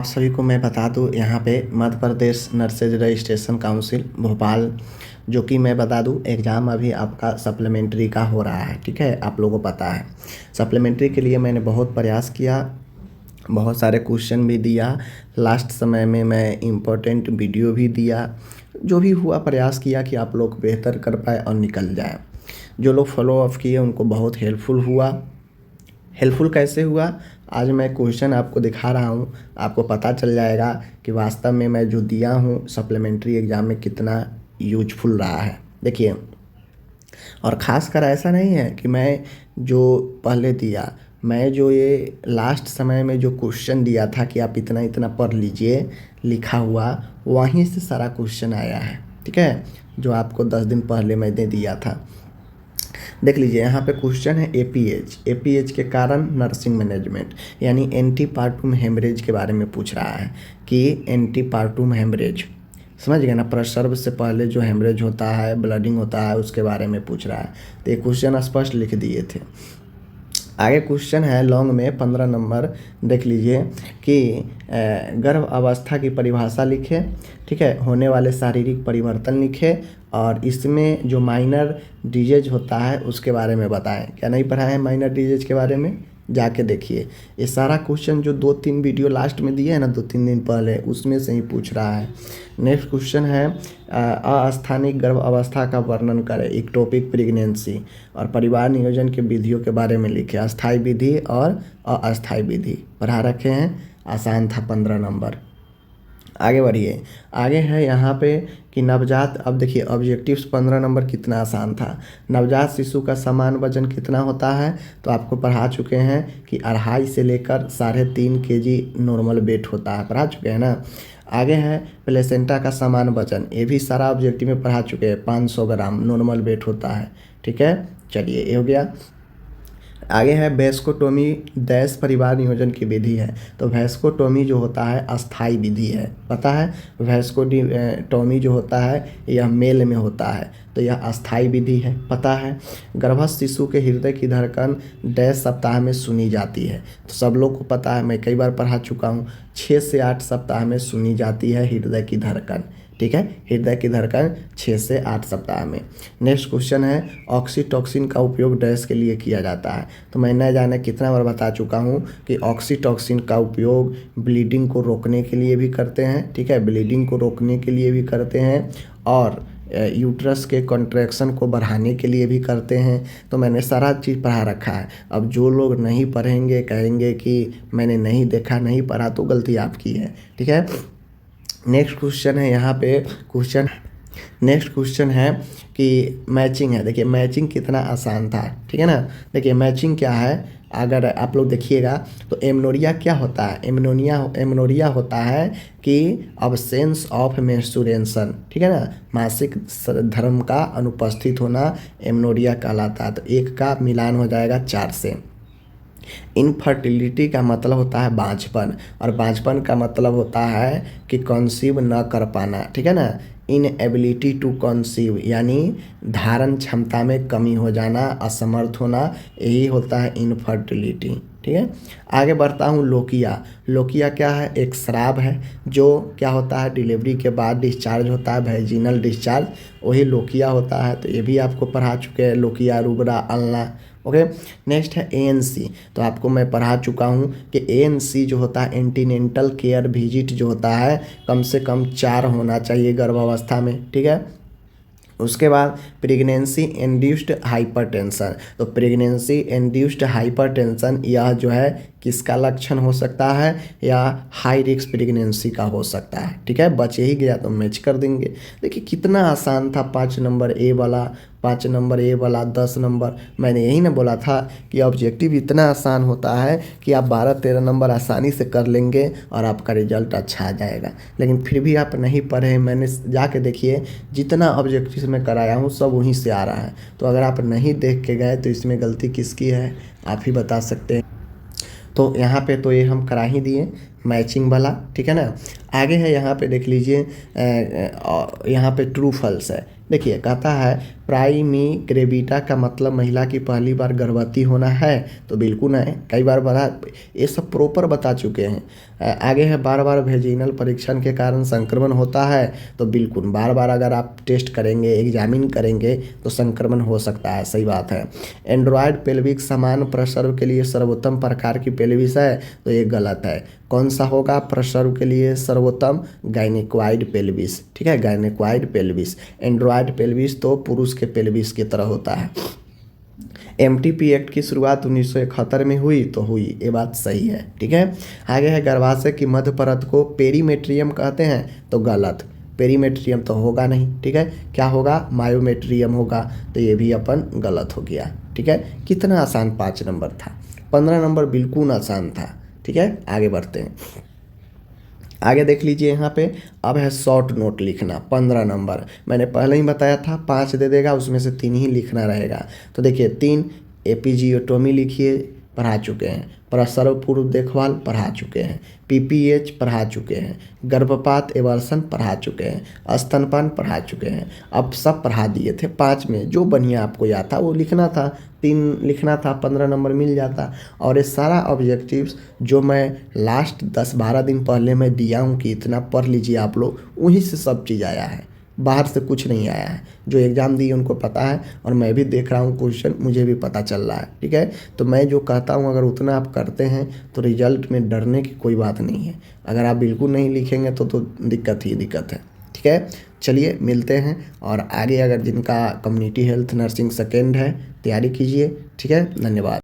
आप सभी को मैं बता दूं, यहाँ पे Madhya Pradesh nurses registration council Bhopal, जो कि मैं बता दूं एग्ज़ाम अभी आपका सप्लीमेंट्री का हो रहा है। ठीक है, आप लोगों को पता है सप्लीमेंट्री के लिए मैंने बहुत प्रयास किया, बहुत सारे क्वेश्चन भी दिया। लास्ट समय में मैं इम्पोर्टेंट वीडियो भी दिया। जो भी हुआ प्रयास किया कि आप लोग बेहतर कर पाए और निकल जाए। जो लोग फॉलो अप किए उनको बहुत हेल्पफुल हुआ। हेल्पफुल कैसे हुआ, आज मैं क्वेश्चन आपको दिखा रहा हूँ, आपको पता चल जाएगा कि वास्तव में मैं जो दिया हूँ सप्लीमेंट्री एग्ज़ाम में कितना यूजफुल रहा है। देखिए, और ख़ासकर ऐसा नहीं है कि मैं जो पहले दिया, मैं जो ये लास्ट समय में जो क्वेश्चन दिया था कि आप इतना इतना पढ़ लीजिए, लिखा हुआ वहीं से सारा क्वेश्चन आया है। ठीक है, जो आपको 10 दिन पहले मैंने दिया था। देख लीजिए, यहाँ पे क्वेश्चन है एपीएच के कारण नर्सिंग मैनेजमेंट, यानी एंटीपार्टम हेमरेज के बारे में पूछ रहा है कि एंटीपार्टम हेमरेज, समझ गए ना, प्रसव से पहले जो हेमरेज होता है, ब्लडिंग होता है, उसके बारे में पूछ रहा है। तो ये क्वेश्चन स्पष्ट लिख दिए थे। आगे क्वेश्चन है लॉन्ग में 15 नंबर, देख लीजिए कि गर्भ अवस्था की परिभाषा लिखे। ठीक है, होने वाले शारीरिक परिवर्तन लिखे और इसमें जो माइनर डिजीज होता है उसके बारे में बताएं। क्या नहीं पढ़ा है माइनर डिजीज के बारे में? जाके देखिए, ये सारा क्वेश्चन जो 2-3 वीडियो लास्ट में दिए हैं ना, 2-3 दिन पहले, उसमें से ही पूछ रहा है। नेक्स्ट क्वेश्चन है अस्थानिक गर्भ अवस्था का वर्णन करें, इक्टोपिक प्रेगनेंसी और परिवार नियोजन के विधियों के बारे में लिखे। अस्थायी विधि और अस्थायी विधि पढ़ा रखे हैं, आसान था 15 नंबर। आगे बढ़िए, आगे है यहाँ पे कि नवजात, अब देखिए ऑब्जेक्टिव्स 15 नंबर कितना आसान था। नवजात शिशु का समान वजन कितना होता है, तो आपको पढ़ा चुके हैं कि 2.5 से लेकर 3.5 kg नॉर्मल वेट होता है, पढ़ा चुके हैं ना। आगे है प्लेसेंटा का समान वजन, ये भी सारा ऑब्जेक्टिव में पढ़ा चुके हैं, 500 ग्राम नॉर्मल वेट होता है। ठीक है, चलिए ये हो गया। आगे है वेस्कोटोमी डैश परिवार नियोजन की विधि है, तो वेस्कोटोमी जो होता है अस्थाई विधि है, पता है। वेस्कोटोमी जो होता है यह मेल में होता है, तो यह अस्थाई विधि है, पता है। गर्भस्थ शिशु के हृदय की धड़कन डैश सप्ताह में सुनी जाती है, तो सब लोग को पता है, मैं कई बार पढ़ा चुका हूँ, 6 से 8 सप्ताह में सुनी जाती है हृदय की धड़कन। ठीक है, हृदय की धड़कन 6 से 8 सप्ताह में। नेक्स्ट क्वेश्चन है ऑक्सीटॉक्सिन का उपयोग डैश के लिए किया जाता है, तो मैं न जाने कितना बार बता चुका हूँ कि ऑक्सीटॉक्सिन का उपयोग ब्लीडिंग को रोकने के लिए भी करते हैं। ठीक है, ब्लीडिंग को रोकने के लिए भी करते हैं और यूट्रस के कॉन्ट्रैक्शन को बढ़ाने के लिए भी करते हैं। तो मैंने सारा चीज़ पढ़ा रखा है। अब जो लोग नहीं पढ़ेंगे, कहेंगे कि मैंने नहीं देखा, नहीं पढ़ा, तो गलती आपकी है। ठीक है, नेक्स्ट क्वेश्चन है यहाँ पे नेक्स्ट क्वेश्चन है कि मैचिंग है। देखिए मैचिंग कितना आसान था, ठीक है ना। देखिए मैचिंग क्या है, अगर आप लोग देखिएगा तो एमनोरिया क्या होता है, एमनोरिया होता है कि अब्सेंस ऑफ मेंस्ट्रुएशन, ठीक है ना, मासिक धर्म का अनुपस्थित होना एमनोरिया कहलाता है। तो एक का मिलान हो जाएगा 4 से। इनफर्टिलिटी का मतलब होता है बांझपन, और बांझपन का मतलब होता है कि कंसीव न कर पाना, ठीक है ना। इनएबिलिटी टू कंसीव यानी धारण क्षमता में कमी हो जाना, असमर्थ होना, यही होता है इनफर्टिलिटी। ठीक है, आगे बढ़ता हूँ। लोकिया, लोकिया क्या है, एक स्राव है जो क्या होता है डिलीवरी के बाद डिस्चार्ज होता है, वेजिनल डिस्चार्ज, वही लोकिया होता है। तो ये भी आपको पढ़ा चुके हैं, लोकिया, रुबरा, अल्ना। ओके, नेक्स्ट है एएनसी, तो आपको मैं पढ़ा चुका हूँ कि एएनसी जो होता है एंटीनेंटल केयर विजिट जो होता है कम से कम 4 होना चाहिए गर्भावस्था में। ठीक है, उसके बाद प्रेगनेंसी इंड्यूस्ड हाइपरटेंशन, तो प्रेगनेंसी इंड्यूस्ड हाइपरटेंशन यह जो है किसका लक्षण हो सकता है, या हाई रिस्क प्रेगनेंसी का हो सकता है। ठीक है, बचे ही गया तो मैच कर देंगे। देखिए कितना आसान था, 5 नंबर ए वाला, 5 नंबर ए वाला, 10 नंबर। मैंने यही ना बोला था कि ऑब्जेक्टिव इतना आसान होता है कि आप 12-13 नंबर आसानी से कर लेंगे और आपका रिजल्ट अच्छा आ जाएगा। लेकिन फिर भी आप नहीं पढ़े, मैंने जाके देखिए जितना ऑब्जेक्टिव मैं कराया हूँ सब वहीं से आ रहा है। तो अगर आप नहीं देख के गए तो इसमें गलती किसकी है, आप ही बता सकते हैं। तो यहाँ पे तो ये हम करा ही दिए मैचिंग वाला, ठीक है ना। आगे है यहाँ पे देख लीजिए, यहाँ पे ट्रू फॉल्स है देखिए कहता है प्राइमी ग्रेविटा का मतलब महिला की पहली बार गर्भवती होना है, तो बिल्कुल है, कई बार बता, ये सब प्रॉपर बता चुके हैं। आगे है बार बार वेजिनल परीक्षण के कारण संक्रमण होता है, तो बिल्कुल बार बार अगर आप टेस्ट करेंगे, एग्जामिन करेंगे तो संक्रमण हो सकता है, सही बात है। एंड्रॉयड पेल्विक समान प्रसव के लिए सर्वोत्तम प्रकार की पेल्विस है, तो ये गलत है। कौन सा होगा प्रसव के लिए सर्वोत्तम? गायनेकॉइड पेल्विस, ठीक है, गायनेकॉइड पेल्विस। एंड्रॉयड पेल्विस तो पुरुष के पेल्विस की तरह होता है। एमटीपी एक्ट की शुरुआत 1971 में हुई, तो हुई, ये बात सही है, ठीक है। आगे है गर्भाशय की मध्य परत को पेरीमेट्रियम कहते हैं, तो गलत, पेरीमेट्रियम तो होगा नहीं, ठीक है। क्या होगा? मायोमेट्रियम होगा, तो ये भी अपन गलत हो गया, ठीक है। कितना आसान 5 नंबर था, 15 नंबर बिल्कुल आसान था, ठीक है। आगे बढ़ते हैं, आगे देख लीजिए यहाँ पे। अब है शॉर्ट नोट लिखना, 15 नंबर। मैंने पहले ही बताया था 5 दे देगा, उसमें से 3 ही लिखना रहेगा। तो देखिए 3 एपिजियोटोमी लिखिए, पढ़ा चुके हैं। प्रसव पूर्व देखभाल पढ़ा चुके हैं। पीपीएच पढ़ा चुके हैं। गर्भपात एवर्सन पढ़ा चुके हैं। स्तनपान पढ़ा चुके हैं। अब सब पढ़ा दिए थे। 5 में जो बढ़िया आपको याद था वो लिखना था, 3 लिखना था, 15 नंबर मिल जाता। और ये सारा ऑब्जेक्टिव्स जो मैं लास्ट 10-12 दिन पहले मैं दिया हूँ कि इतना पढ़ लीजिए आप लोग, वहीं से सब चीज़ आया है, बाहर से कुछ नहीं आया है। जो एग्ज़ाम दिए उनको पता है, और मैं भी देख रहा हूँ क्वेश्चन, मुझे भी पता चल रहा है, ठीक है। तो मैं जो कहता हूँ अगर उतना आप करते हैं तो रिजल्ट में डरने की कोई बात नहीं है। अगर आप बिल्कुल नहीं लिखेंगे तो दिक्कत ही दिक्कत है, ठीक है। चलिए मिलते हैं, और आगे अगर जिनका कम्युनिटी हेल्थ नर्सिंग सेकेंड है तैयारी कीजिए, ठीक है। धन्यवाद।